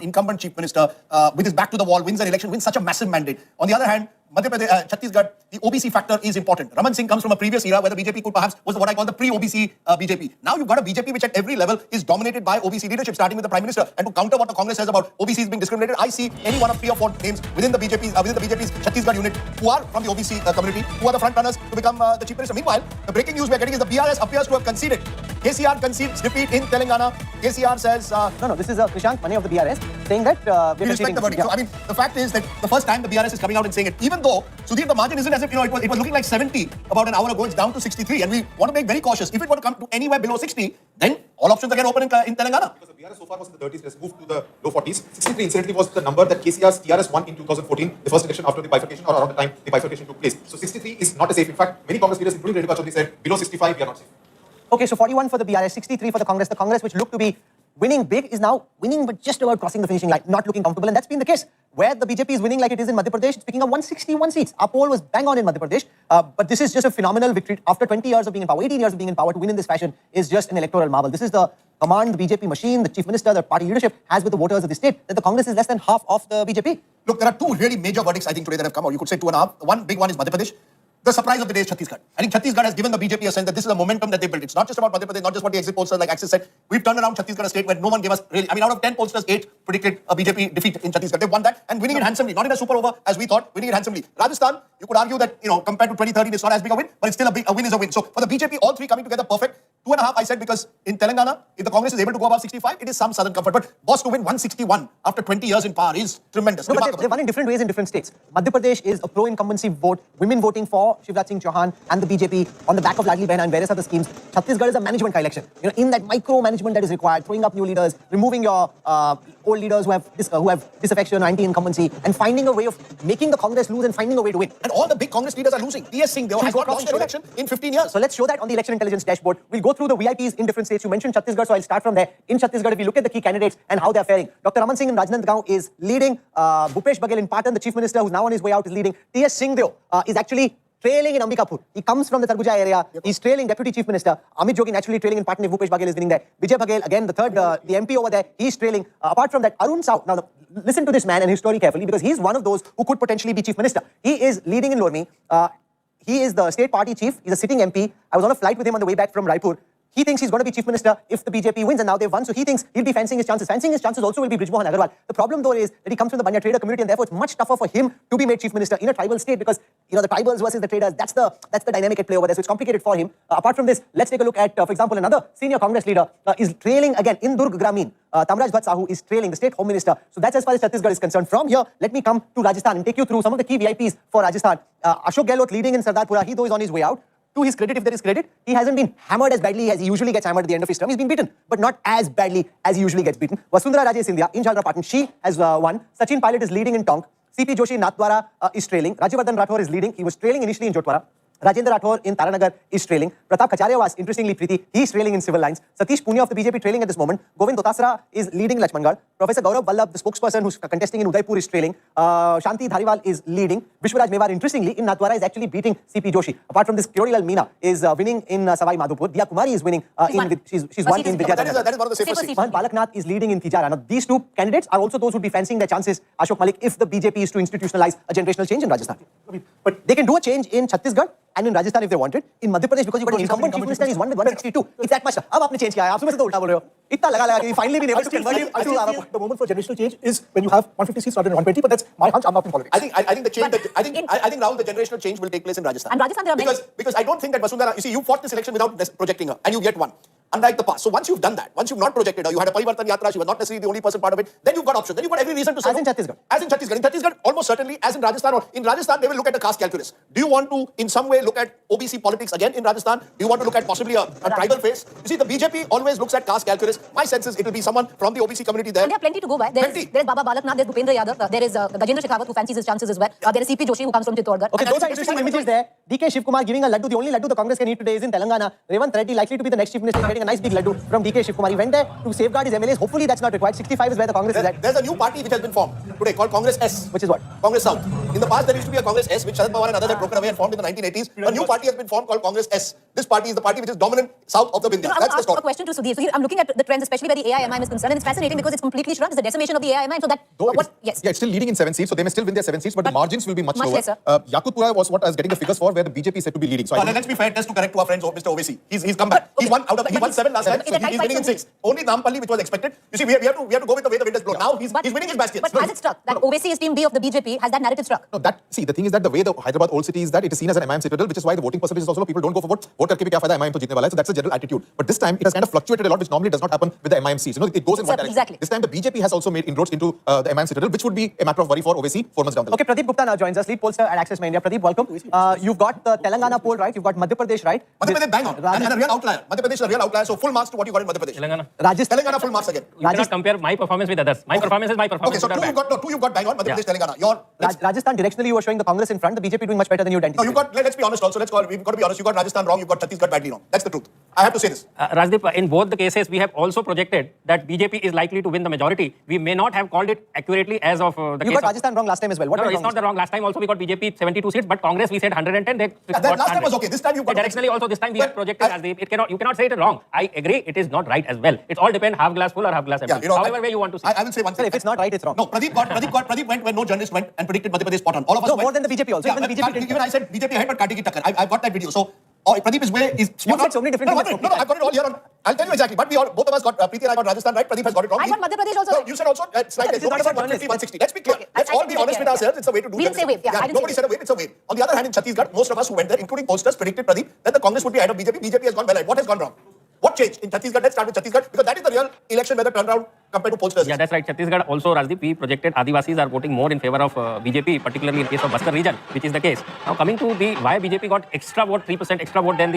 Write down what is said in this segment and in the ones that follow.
incumbent chief minister with his back to the wall wins an election, wins such a massive mandate. On the other hand, Madhya Pradesh, Chhattisgarh, the OBC factor is important. Raman Singh comes from a previous era where the BJP could perhaps was what I call the pre-OBC BJP. Now you've got a BJP which at every level is dominated by OBC leadership, starting with the Prime Minister. And to counter what the Congress says about OBCs being discriminated, I see any one of 3 or 4 names within the BJP's Chhattisgarh unit who are from the OBC community, who are the front runners to become the chief minister. Meanwhile, the breaking news we are getting is the BRS appears to have conceded. KCR concedes defeat in Telangana. KCR says... No, this is Krishank Mane of the BRS saying that... we respect the verdict. Yeah. So, I mean, the fact is that the first time the BRS is coming out and saying it, even though, Sudhir, the margin isn't as if, it was looking like 70 about an hour ago, it's down to 63. And we want to make very cautious. If it were to come to anywhere below 60, then all options again open in Telangana. Because the BRS so far was in the 30s, it has moved to the low 40s. 63 incidentally was the number that KCR's TRS won in 2014, the first election after the bifurcation, or around the time the bifurcation took place. So 63 is not a safe. In fact, many Congress leaders, including Reddy Bachowdi, said below 65, we are not safe. Okay, so 41 for the BRS, 63 for the Congress. The Congress, which looked to be winning big, is now winning but just about crossing the finishing line, not looking comfortable. And that's been the case. Where the BJP is winning like it is in Madhya Pradesh, it's picking up 161 seats. Our poll was bang on in Madhya Pradesh. But this is just a phenomenal victory. After 20 years of being in power, 18 years of being in power, to win in this fashion is just an electoral marvel. This is the command the BJP machine, the chief minister, the party leadership has with the voters of the state, that the Congress is less than half of the BJP. Look, there are 2 really major verdicts, I think, today that have come out. You could say 2.5. One big one is Madhya Pradesh. The surprise of the day is Chhattisgarh. I think Chhattisgarh has given the BJP a sense that this is a momentum that they built. It's not just about Madhya Pradesh, not just what the exit pollsters like Axis said. We've turned around Chhattisgarh, a state where no one gave us really... I mean, out of 10 pollsters, 8 predicted a BJP defeat in Chhattisgarh. They won that and winning it handsomely. Not in a super over, as we thought, winning it handsomely. Rajasthan, you could argue that, compared to 2013, it's not as big a win, but it's still a win is a win. So for the BJP, all 3 coming together perfect. 2.5, I said, because in Telangana, if the Congress is able to go above 65, it is some southern comfort. But boss to win 161 after 20 years in power is tremendous. No, but they won in different ways in different states. Madhya Pradesh is a pro-incumbency vote, women voting for Shivraj Singh Chauhan and the BJP on the back of Ladli Behna and various other schemes. Chhattisgarh is a management election. In that micro-management that is required, throwing up new leaders, removing your old leaders who have disaffection, anti-incumbency, and finding a way of making the Congress lose and finding a way to win. And all the big Congress leaders are losing. T.S. Singh, has not lost an election in 15 years. So let's show that on the election intelligence dashboard. We'll go through the VIPs in different states. You mentioned Chhattisgarh, so I'll start from there. In Chhattisgarh, if we look at the key candidates and how they're faring, Dr. Raman Singh in Rajnandgaon is leading. Bhupesh Baghel in Patan, the chief minister who's now on his way out, is leading. T.S. Singh is actually trailing in Ambikapur. He comes from the Sarguja area. Yep. He's trailing Deputy Chief Minister. Amit Jogi naturally trailing in Patan if Bhupesh Baghel is winning there. Vijay Baghel, again, the third, the MP over there, he's trailing. Apart from that, Arun Sahu. Now, listen to this man and his story carefully, because he's one of those who could potentially be Chief Minister. He is leading in Lormi. He is the state party chief. He's a sitting MP. I was on a flight with him on the way back from Raipur. He thinks he's going to be chief minister if the BJP wins, and now they've won, so he thinks he'll be fancying his chances. Fancying his chances also will be Brijmohan Agarwal. The problem, though, is that he comes from the Banya trader community, and therefore it's much tougher for him to be made chief minister in a tribal state, because, the tribals versus the traders, that's the dynamic at play over there, so it's complicated for him. Apart from this, let's take a look at, for example, another senior Congress leader is trailing again in Durg Gramin. Tamraj Bhatt Sahu is trailing, the state home minister. So that's as far as Chhattisgarh is concerned. From here, let me come to Rajasthan and take you through some of the key VIPs for Rajasthan. Ashok Gehlot leading in Sardarpura. He, though, is on his way out. To his credit, if there is credit, he hasn't been hammered as badly as he usually gets hammered at the end of his term. He's been beaten, but not as badly as he usually gets beaten. Vasundhara Raje Scindia in Jhalra she has won. Sachin Pilot is leading in Tonk. CP Joshi in Nathdwara is trailing. Rajyavardhan Rathore is leading. He was trailing initially in Jotwara. Rajendra Rathore in Taranagar is trailing. Pratap Kacharya was, interestingly, Preeti, he is trailing in civil lines. Satish Punia of the BJP trailing at this moment. Govind Dotasra is leading Lachmangarh. Professor Gaurav Vallabh, the spokesperson who's contesting in Udaipur, is trailing. Shanti Dhariwal is leading. Vishwaraj Mewar, interestingly, in Nathdwara is actually beating CP Joshi. Apart from this, Kyorilal Meena is winning in Savai Madhopur. Diya Kumari is winning. She's won in Vidyanagar. That is one of the safest seats. Mohan Balaknath is leading in Tijara. Now, these 2 candidates are also those who would be fancying their chances, Ashok Malik, if the BJP is to institutionalize a generational change in Rajasthan. But they can do a change in Chhattisgarh and in Rajasthan if they want it. In Madhya Pradesh, because you've got an incumbent chief minister, he's won with 162. It's that much. Now, आपने change किया है. आप सुबह से तो उल्टा बोल रहे हो. इतना लगा कि finally been able to convert him. I feel the moment for generational change is when you have 150 seats rather than 120. But that's my hunch. I'm not in politics. I think the change. I think Rahul, the generational change will take place in Rajasthan. And Rajasthan, there are because I don't think that Vasundhara. You see, you fought this election without projecting her, and you get one. Unlike the past. So once you've done that, once you've not projected her, you had a Parivartan Yatra, she was not necessarily the only person part of it, then you've got options. Then you've got every reason to say. As in Chhattisgarh. As in Chhattisgarh. In Chhattisgarh, almost certainly, as in Rajasthan, or in Rajasthan, they will look at the caste calculus. Do you want to, in some way, look at OBC politics again in Rajasthan? Do you want to look at possibly a tribal face? You see, the BJP always looks at caste calculus. My sense is it will be someone from the OBC community there. And there are plenty to go by. There's Baba Balaknath, there's Bhupendra Yadav, there is Gajendra Shekhawat who fancies his chances as well. There is CP Joshi who comes from Chittorgarh. Okay, those are interesting images there. DK Shivkumar giving a laddu. The only laddu the Congress can eat today is in Telangana. Revanth Reddy likely to be the next chief minister. getting a nice big laddu from DK Shivkumar. He went there to safeguard his MLAs. Hopefully that's not required. 65 is where the Congress is at. There's a new party which has been formed today called Congress S. Which is what? Congress South. In the past, there used to be a Congress S, which Sharad Pawar and others had broken away and formed in the 1980s. A new party has been formed called Congress S. This party is the party which is dominant south of the Vindhya. I want That's to the ask a story. question to Sudhir. Sudhir, I'm looking at the trends, especially where the AIMIM is concerned, and it's fascinating because it's completely shrunk. It's the decimation of the AIMIM. So that, yes. Yeah, it's still leading in 7 seats, so they may still win their 7 seats, but the margins will be much lower. lesser. Yakutpura was what I was getting the figures for, where the BJP is said to be leading. So I think Let's be fair, just to correct to our friends, Mr. OVC. He's come back. He won 7 last time, so he's winning in 6. Only Nampalli, which was expected. You see, we have to go with the way the wind has blown. Now he's winning his bastions. But has it struck? That OVC is team B of the BJP, has that narrative struck? No, the thing is that the way the Hyderabad old city is that it is seen as an MIM citadel, which is why the voting percentage is also low. People don't go for vote. Vote karke bhi kya fayda, MIM to jeetne wala hai. So that's the general attitude. But this time it has kind of fluctuated a lot, which normally does not happen with the MIM seats. It goes in one direction. Exactly. This time the BJP has also made inroads into the MIM citadel, which would be a matter of worry for OVC 4 months down the line. Okay, Pradeep Gupta now joins us, lead pollster at Access My India. Pradeep, welcome. You've got the Telangana poll right, you've got Madhya Pradesh right. Madhya Pradesh bang on. And a real outlier. Madhya Pradesh is a real outlier. So full marks to what you got in Madhya Pradesh. Telangana full marks again. You cannot compare my performance with others. My performance is my performance. Okay, so two you've got bang on. Madhya Pradesh, Telangana. Rajasthan, directionally you were showing the Congress in front, the BJP doing much better than you'd No, anticipated. let's be honest also. We've got to be honest. You got Rajasthan wrong, you've got Chhattisgarh badly wrong. That's the truth. I have to say this. Rajdeep, in both the cases, we have also projected that BJP is likely to win the majority. We may not have called it accurately as of the You case got Rajasthan wrong last time as well. What No, went it's wrong not the wrong. Last time also we got BJP 72 seats, but Congress we said 110. Last time was okay. This time you got directionally also. This time we have projected Rajdeep. You cannot say it wrong. I agree. It is not right as well. It all depends half glass full or half glass empty. However way you want to see. I will say one thing. If it's not right, it's wrong. No, Pradeep went where no journalist went and predicted Madhya Pradesh spot on. All of us went. More than the BJP also. Even the BJP didn't. Even I said BJP ahead, but Kati ki takkar. I've got that video. So Pradeep is way is. You've said so many different things. No, I've got it all here on. I'll tell you exactly. But both of us got Preeti and I got Rajasthan right. Pradeep has got it wrong. I got Madhya Pradesh also No, right. you said also slightly. This is not Nobody said about 150, 160. Let's be clear. Okay. Let's I all think be we honest did with say ourselves. It's a way to do We didn't say wave. Yeah, I didn't nobody say said a wave. It's a wave. On the other hand, in Chhattisgarh, most of us who went there, including pollsters, predicted Pradeep that the Congress would be ahead of BJP. BJP has gone well ahead. What has gone wrong? What changed in Chhattisgarh? Let's start with Chhattisgarh because that is the real election where the turnaround compared to pollsters. Yeah, that's right. Chhattisgarh also, Rajdeep, we projected Adivasis are voting more in favor of BJP, particularly in case of Bastar region, which is the case. Now coming to the why BJP got extra vote, 3% extra vote than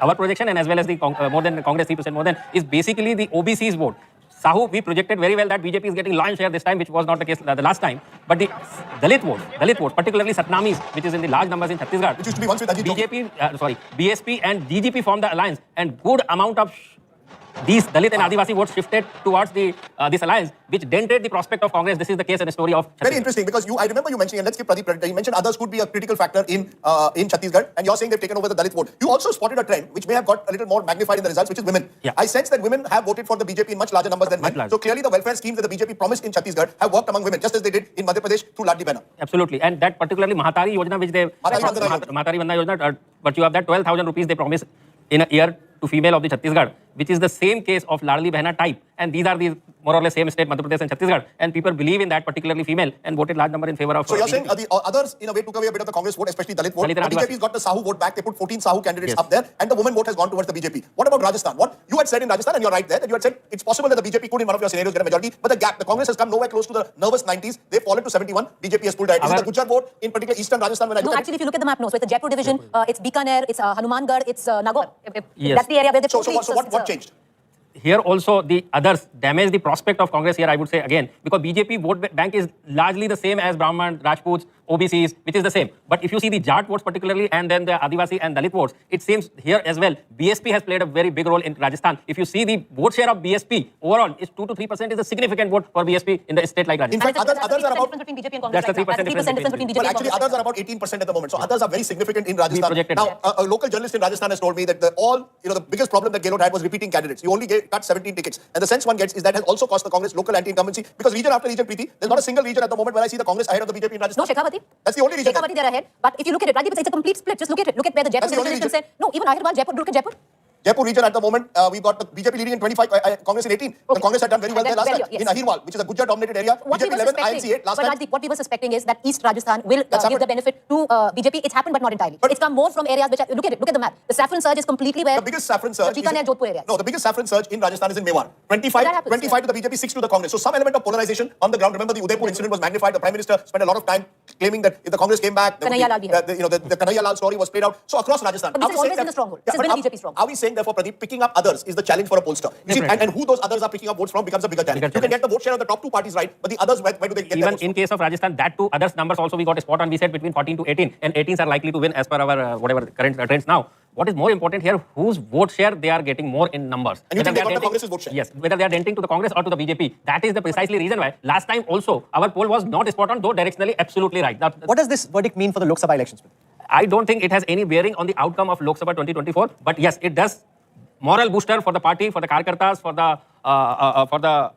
our projection, and as well as the more than Congress 3% more than, is basically the OBC's vote. Sahu, we projected very well that BJP is getting lion's share this time, which was not the case the last time. But the Dalit votes, particularly Satnamis, which is in the large numbers in Chhattisgarh. Which used to be once with Ajit Jogi. BSP and DGP formed the alliance, and good amount of these Dalit and Adivasi votes shifted towards this alliance, which dented the prospect of Congress. This is the case and the story of Chhattisgarh. Very interesting because I remember you mentioning, and let's give Pradeep credit, you mentioned others could be a critical factor in Chhattisgarh, and you're saying they've taken over the Dalit vote. You also spotted a trend which may have got a little more magnified in the results, which is women. Yeah. I sense that women have voted for the BJP in much larger numbers than men. So clearly the welfare schemes that the BJP promised in Chhattisgarh have worked among women, just as they did in Madhya Pradesh through Ladli Behna. Absolutely, and that particularly Mahatari Yojana, which they Mahatari Bandhana Yojana, but you have that 12,000 rupees they promise in a year to female of the Chhattisgarh, which is the same case of Ladli Behna type, and these are the more or less same state, Madhya Pradesh and Chhattisgarh, and people believe in that, particularly female, and voted large number in favor of. So you're saying the others in a way took away a bit of the Congress vote, especially Dalit vote. The BJP's got the Sahu vote back. They put 14 Sahu candidates up there, and the women vote has gone towards the BJP. What about Rajasthan? What you had said in Rajasthan, and you're right there, that you had said it's possible that the BJP could in one of your scenarios get a majority, but the Congress has come nowhere close to the nervous 90s. They've fallen to 71. BJP has pulled ahead. Is it the Gujarat vote, in particular Eastern Rajasthan? When I look actually, if you look at the map, no. So it's the Jaipur division, it's Bikaner, it's Hanumangarh, it's Nagaur. That's the area where they. So what changed? Here also the others damage the prospect of Congress here, I would say again, because BJP vote bank is largely the same as Brahman, Rajputs, OBCs, which is the same. But if you see the Jat votes particularly and then the Adivasi and Dalit votes, it seems here as well, BSP has played a very big role in Rajasthan. If you see the vote share of BSP overall, is 2 to 3% is a significant vote for BSP in the state like Rajasthan. In fact, others are about. Between BJP and Congress. That's the 3% difference between BJP But and actually, Congress. others are about 18% at the moment. So others are very significant in Rajasthan. Now, Yeah. a local journalist in Rajasthan has told me that the biggest problem that Gehlot had was repeating candidates. He only cut 17 tickets. And the sense one gets is that has also cost the Congress local anti-incumbency. Because region after region, Preeti, there's not a single region at the moment where I see the Congress ahead of the BJP in Rajasthan. No, Shekhawati. That's the only region. Shekhawati, they're ahead. But if you look at it, Rajdeep, it's a complete split. Just look at it. Look at where the Jaipur division is concerned. No, even Hyderabad, Jaipur, look at Jaipur. Jaipur region at the moment, we've got the BJP leading in 25, Congress in 18. Okay. The Congress had done very well there last time. Yes. In Ahirwal, which is a Gujarat-dominated area. What BJP we were 11, suspecting, INC 8 last but time. Rajdeep, what we were suspecting is that East Rajasthan will give the benefit to BJP. It's happened, but not entirely. But it's come more from areas which are, look at the map. The saffron surge is completely where The biggest saffron surge the Bikaner, Jodhpur areas. No, the biggest saffron surge in Rajasthan is in Mewar. 25 to the BJP, 6 to the Congress. So some element of polarization on the ground. Remember the Udaipur incident was magnified. The Prime Minister spent a lot of time claiming that if the Congress came back, the Kanhaiya Lal story was played out. So across Rajasthan. But this has always been a stronghold. This has been a BJP stronghold. Are we saying then therefore, Pradeep, picking up others is the challenge for a pollster. You see, and who those others are picking up votes from becomes a bigger challenge. You can get the vote share of the top two parties right, but the others, where do they get their Even votes in from? case of Rajasthan, that too, others numbers also we got a spot on. We said between 14 to 18, and 18s are likely to win as per our whatever current trends now. What is more important here, whose vote share they are getting more in numbers. And you think they got the Congress's vote share? Yes, whether they are denting to the Congress or to the BJP. That is the precisely reason why last time also our poll was not spot on, though directionally absolutely right. Now, What does this verdict mean for the Lok Sabha elections? I don't think it has any bearing on the outcome of Lok Sabha 2024, but yes, it does moral booster for the party, for the Karkartas, for the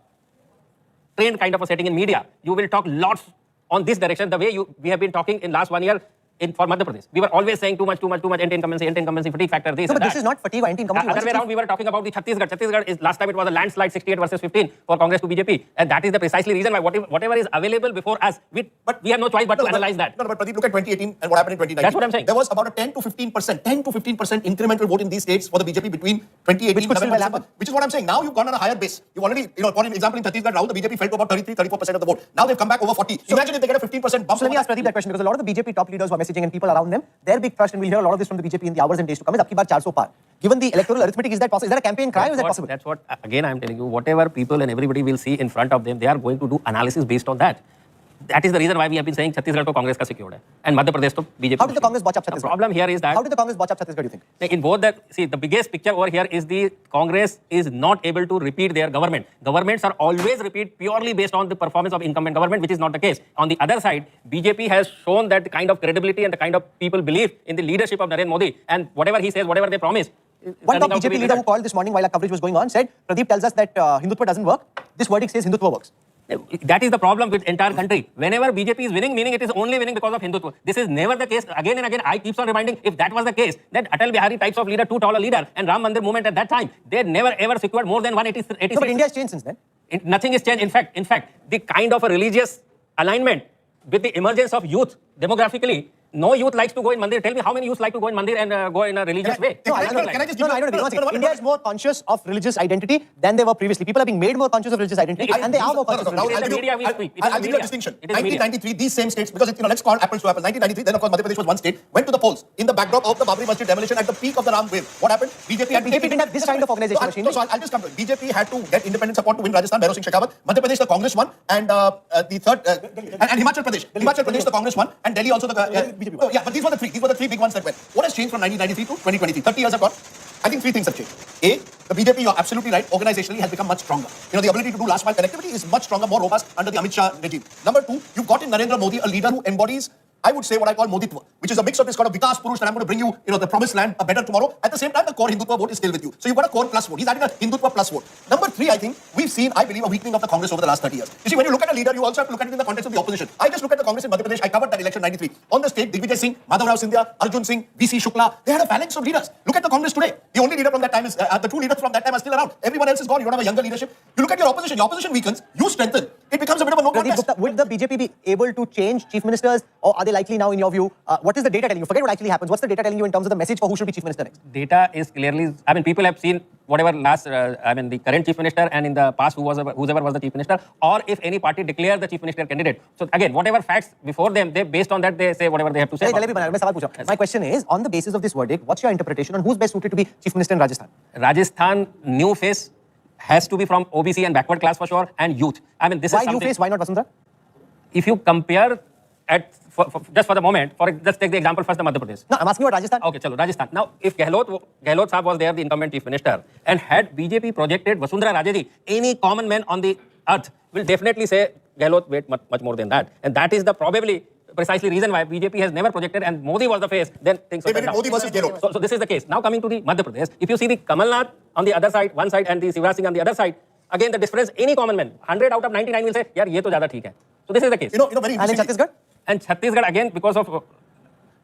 trained kind of a setting in media. You will talk lots on this direction, the way we have been talking in last 1 year for Madhya Pradesh. We were always saying too much, anti-incumbency, fatigue factor, this. No, but that. this is not fatigue or anti-incumbency. Other way around, we were talking about the Chhattisgarh. Chhattisgarh is last time it was a landslide 68 versus 15 for Congress to BJP. And that is the precisely reason why whatever is available before us, but we have no choice but to analyze that. No, but Pradeep, look at 2018 and what happened in 2019. That's what I'm saying. There was about a 10 to 15% incremental vote in these states for the BJP between 2018 Which could still well happen. which is what I'm saying. Now you've gone on a higher base. You've already, for an example, in Chhattisgarh, Rahul, the BJP fell to about 33-34% of the vote. Now they've come back over 40. Imagine if they get a 15% bump. So let me ask Pradeep that question, because a lot of the BJP top leaders who are messaging and people around them, their big thrust, and we'll hear a lot of this from the BJP in the hours and days to come, is Ab ki baar 400 par. Given the electoral arithmetic, is that possible? Is that a campaign cry or is that possible? That's what, again, I'm telling you, whatever people and everybody will see in front of them, they are going to do analysis based on that. That is the reason why we have been saying Chhattisgarh to Congress ka secured hai, and Madhya Pradesh to BJP. How did the Congress botch up Chhattisgarh? The problem here is that... How did the Congress botch up Chhattisgarh, do you think? In both that, see, the biggest picture over here is the Congress is not able to repeat their government. Governments are always repeat purely based on the performance of incumbent government, which is not the case. On the other side, BJP has shown that kind of credibility and the kind of people believe in the leadership of Narendra Modi, and whatever he says, whatever they promise. One top BJP leader who called this morning while our coverage was going on said, Pradeep tells us that Hindutva doesn't work. This verdict says Hindutva works. That is the problem with entire country. Whenever BJP is winning, meaning it is only winning because of Hindutva. This is never the case. Again and again, I keep on reminding, if that was the case, then Atal Bihari types of leader, too tall a leader, and Ram Mandir movement at that time, they never ever secured more than 186. No, but India has changed since then. Nothing has changed. In fact, the kind of a religious alignment with the emergence of youth demographically, no youth likes to go in Mandir. Tell me how many youth like to go in Mandir and go in a religious way? No, I don't agree. India is more conscious of religious identity than they were previously. People are being made more conscious of religious identity, and they are more conscious of religious identity. I'll give you a distinction. 1993, these same states, because let's call apples to apples. 1993, then of course Madhya Pradesh was one state, went to the polls in the backdrop of the Babri Masjid demolition at the peak of the Ram wave. What happened? BJP didn't have this kind of organization machinery. So I'll just come to it. BJP had to get independent support to win Rajasthan, Bhairav Singh Shekhawat. Madhya Pradesh, the Congress won, and the third, and Himachal Pradesh. Himachal Pradesh, the Congress won, and Delhi also the BJP won. Yeah, but these were the three big ones that went. What has changed from 1993 to 2023? 30 years have gone. I think three things have changed. A, the BJP, you're absolutely right, organizationally has become much stronger. The ability to do last mile connectivity is much stronger, more robust under the Amit Shah regime. Number two, you've got in Narendra Modi a leader who embodies, I would say, what I call Moditva, which is a mix of this kind of Vikas Purush that I'm going to bring you, the promised land, a better tomorrow. At the same time, the core Hindutva vote is still with you. So you've got a core plus vote. He's adding a Hindutva plus vote. Number three, I think, we've seen, I believe, a weakening of the Congress over the last 30 years. You see, when you look at a leader, you also have to look at it in the context of the opposition. I just look at the Congress in Madhya Pradesh. I covered that election 93. On the state, Digvijay Singh, Madhav Rao Scindia, Arjun Singh, V.C. Shukla, they had a phalanx of leaders. Look at the Congress today. The only leader from that time is, the two leaders from that time are still around. Everyone else is gone. You don't have a younger leadership. You look at your opposition weakens, you strengthen. It becomes a bit of a no contest. Would the BJP be able to change chief ministers, or are they likely now, in your view? What is the data telling you? Forget what actually happens. What's the data telling you in terms of the message for who should be chief minister next? Data is clearly, people have seen whatever the current chief minister and in the past whoever was the chief minister, or if any party declares the chief minister candidate. So again, whatever facts before them, based on that they say whatever they have to say. My question is, on the basis of this verdict, what's your interpretation on who's best suited to be chief minister in Rajasthan? Rajasthan, new face has to be from OBC and backward class for sure, and youth. This why is something. New face? Why not Vasundhara? If you compare just for the moment, let's take the example first, the Madhya Pradesh. No, I'm asking you about Rajasthan. Okay, chalo, Rajasthan. Now, if Gehlot Sahab was there, the incumbent chief minister, and had BJP projected Vasundhara Raje, any common man on the earth will definitely say Gehlot wait much more than that. And that is the probably precisely reason why BJP has never projected, and Modi was the face, then things were down. Modi versus Gehlot. So this is the case. Now coming to the Madhya Pradesh, if you see the Kamal Nath on the other side, one side, and the Shivraj Singh on the other side, again the difference, any common man, 100 out of 99 will say, yaar, ye to zyada theek hai. So this is the case. Very and in Chhattisgarh? And Chhattisgarh again because of...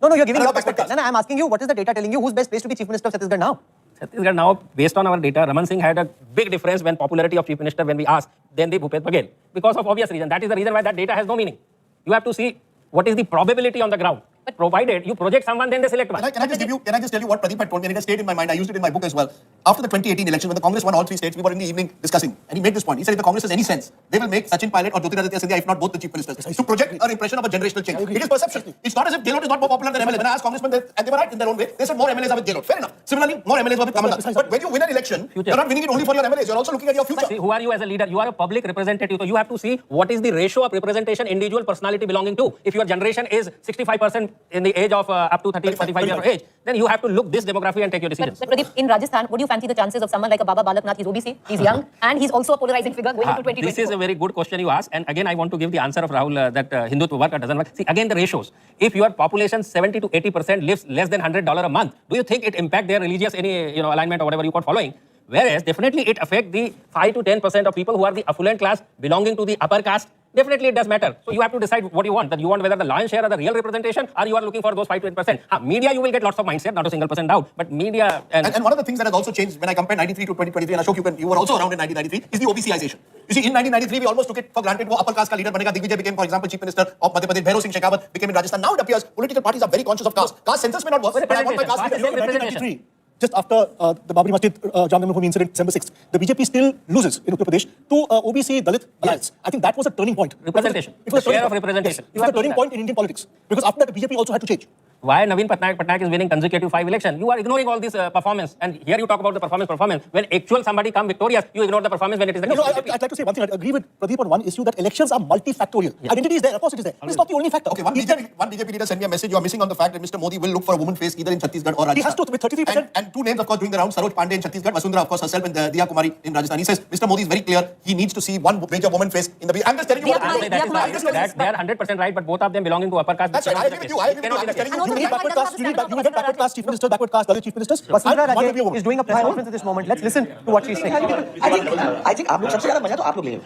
No, you're giving your perspective. No, I'm asking you, what is the data telling you? Who's best placed to be chief minister of Chhattisgarh now? Chhattisgarh now, based on our data, Raman Singh had a big difference when popularity of chief minister when we asked, then the Bhupesh Baghel. Because of obvious reason. That is the reason why that data has no meaning. You have to see what is the probability on the ground. But provided you project someone, then they select one. Can I just tell you what Pradeep had told me, and it has stayed in my mind. I used it in my book as well. After the 2018 election, when the Congress won all 3 states, we were in the evening discussing, and he made this point. He said, if the Congress has any sense, they will make Sachin Pilot or Jyotiraditya Scindia, if not both, the chief ministers, to project an impression of a generational change. It is perception. It's not as if Gehlot is not more popular than MLA. When I asked congressmen, and they were right in their own way, they said more MLAs are with Gehlot. Fair enough. Similarly, more MLAs were with Kamal Nath. But when you win an election, you're not winning it only for your MLAs. You're also looking at your future. See, who are you as a leader? You are a public representative, so you have to see what is the ratio of representation individual personality belonging to. If your generation is 65% in the age of up to 30, 35 years of age, then you have to look this demography and take your decisions. But Pradeep, in Rajasthan, would you fancy the chances of someone like a Baba Balak Nath? He's OBC, he's young, and he's also a polarizing figure going into 2024. This is a very good question you ask, and again I want to give the answer of Rahul that Hindutva work or doesn't work. See, again the ratios. If your population 70 to 80% lives less than $100 a month, do you think it impact their religious alignment or whatever you call following? Whereas definitely it affects the 5 to 10% of people who are the affluent class belonging to the upper caste. Definitely it does matter. So you have to decide what you want. That you want whether the lion's share or the real representation, or you are looking for those 5 to 8%. Media, you will get lots of mindset, not a single percent doubt. But media and one of the things that has also changed when I compare 93 to 2023, and Ashok, you were also around in 1993, is the OBCization. You see, in 1993, we almost took it for granted. Upper caste ka leader banega. Digvijay became, for example, chief minister of Madhya Pradesh. Bhairav Singh Shekhawat became in Rajasthan. Now it appears political parties are very conscious of caste. Caste census may not work, but I want my caste to be representation. Just after the Babri Masjid Jam Bhoomi incident, December 6th, the BJP still loses in Uttar Pradesh to OBC Dalit alliance. I think that was a turning point. Representation. It was a Share of representation. It was a turning point in Indian politics. Because after that, the BJP also had to change. Why Naveen Patnaik is winning consecutive 5 elections? You are ignoring all this performance, and here you talk about the performance. When actual somebody come victorious, you ignore the performance when it is the case. No, I'd like to say one thing. I agree with Pradeep on one issue that elections are multifactorial. Yeah. Identity is there, of course it is there. It's not the only factor. Okay, one BJP leader sent me a message. You are missing on the fact that Mr. Modi will look for a woman face either in Chhattisgarh or Rajasthan. He has to, with 33%. And 2 names, of course, doing the round: Saroj Pandey in Chhattisgarh, Vasundhara, of course, herself, and Diya Kumari in Rajasthan. He says Mr. Modi is very clear. He needs to see one major woman face in the. I'm just telling you. They are 100% right, but both of them belonging to upper caste. That's right. I agree with you. You need backward caste. You will get backward caste chief minister, backward caste Dalit chief ministers. Vasundhara Raje is doing a press conference at this moment. Let's listen to what she's saying. I think आप लोग सबसे ज़्यादा मजा तो आप लोग ले रहे हो।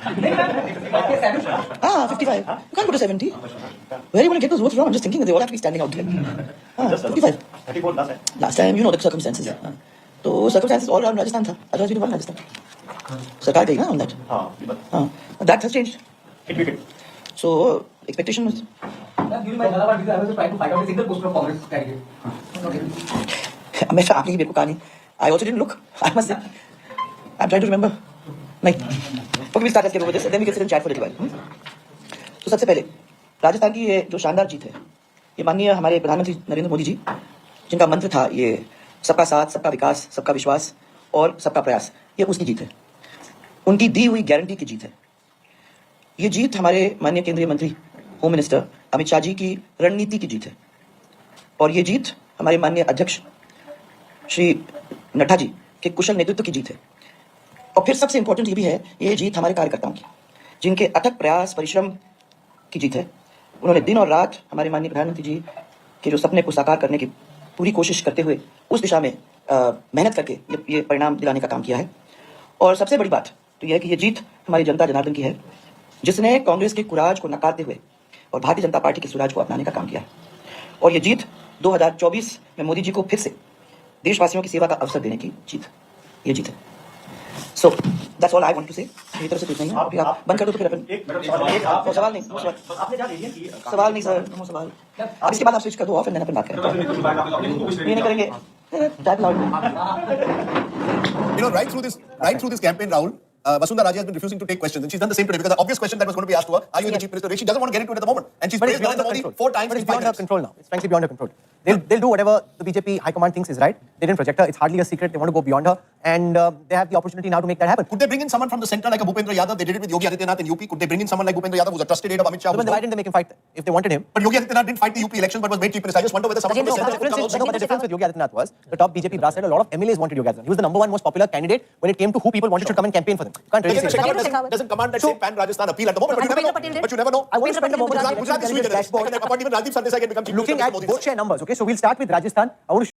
हाँ, 55. You can't go to 70. Where are you going to get those votes from? I'm just thinking that they all have to be standing out there. 55. 34 last time. Last time, you know the circumstances. तो circumstances all around Rajasthan था. Otherwise, we didn't want Rajasthan. सरकार देगी ना on that. हाँ. That has changed. It did. So expectation was. During my Jhalawar visit, I was trying to find out a single post from Congress candidate. हमेशा आपने ही मेरे को कहा नहीं. I also didn't look. I must say. I'm trying to remember. नहीं. Okay, we'll start asking over this, and then we can sit and chat for a little while. तो सबसे पहले राजस्थान की ये जो शानदार जीत है, ये माननीय हमारे प्रधानमंत्री नरेंद्र मोदी जी, जिनका मंत्र था ये सबका साथ, सबका विकास, सबका विश्वास और सबका प्रयास, ये उसकी जीत है. उनकी दी हुई गारंटी की जीत है. ये जीत हमारे माननीय केंद्रीय मंत्री होम मिनिस्टर अमित शाह जी की रणनीति की जीत है. और ये जीत हमारे माननीय अध्यक्ष श्री नड्डा जी के कुशल नेतृत्व की जीत है. और फिर सबसे इंपॉर्टेंट ये भी है, ये जीत हमारे कार्यकर्ताओं की, जिनके अथक प्रयास परिश्रम की जीत है. उन्होंने दिन और रात हमारे माननीय प्रधानमंत्री जी के जो सपने को साकार करने की पूरी कोशिश करते हुए उस दिशा में मेहनत करके ये परिणाम दिलाने का काम किया है. और सबसे बड़ी बात तो यह है कि ये जीत हमारी जनता जनार्दन की है, जिसने कांग्रेस के कुराज को नकारते हुए और भारतीय जनता पार्टी के सुराज को अपनाने का काम किया है. और ये जीत 2024 में मोदी जी को फिर से देशवासियों की सेवा का अवसर देने की जीत, ये जीत है. So that's all I want to say. मेरी तरफ से कुछ नहीं है. अभी आप बंद कर दो तो फिर अपन सवाल नहीं सवाल नहीं सर, नो सवाल. अब इसके बाद आप स्विच कर दो ऑफ एंड देन अपन बात करेंगे. ये नहीं करेंगे. Type loud. You know, right through this campaign, Rahul, Vasundhara Raje has been refusing to take questions, and she's done the same today because the obvious question that was going to be asked to her, are you the chief minister? She doesn't want to get into it at the moment, and she's praised Narendra Modi 4 times. But it's beyond her control now. It's frankly beyond her control. They'll do whatever the BJP High Command thinks is right. They didn't project her. It's hardly a secret. They want to go beyond her, and they have the opportunity now to make that happen. Could they bring in someone from the centre like a Bhupendra Yadav? They did it with Yogi Adityanath in UP. Could they bring in someone like Bhupendra Yadav, who's a trusted aide of Amit Shah? Then why didn't they make him fight if they wanted him? But Yogi Adityanath didn't fight the UP election, but was made chief minister. I just wonder whether someone from the centre could come also. But the difference with Yogi Adityanath was the top BJP brass said a lot of MLAs wanted Yogi Adityanath. He was the #1 most popular candidate when it came to who people wanted to come and campaign for them. You can't really say. Doesn't command that same pan-Rajasthan appeal at the moment, but you never know. I want to spend a moment Gujarat is sweet. Even Rajdeep Sardesai can become chief minister. looking at vote share numbers. Okay, so we'll start with Rajasthan. I want to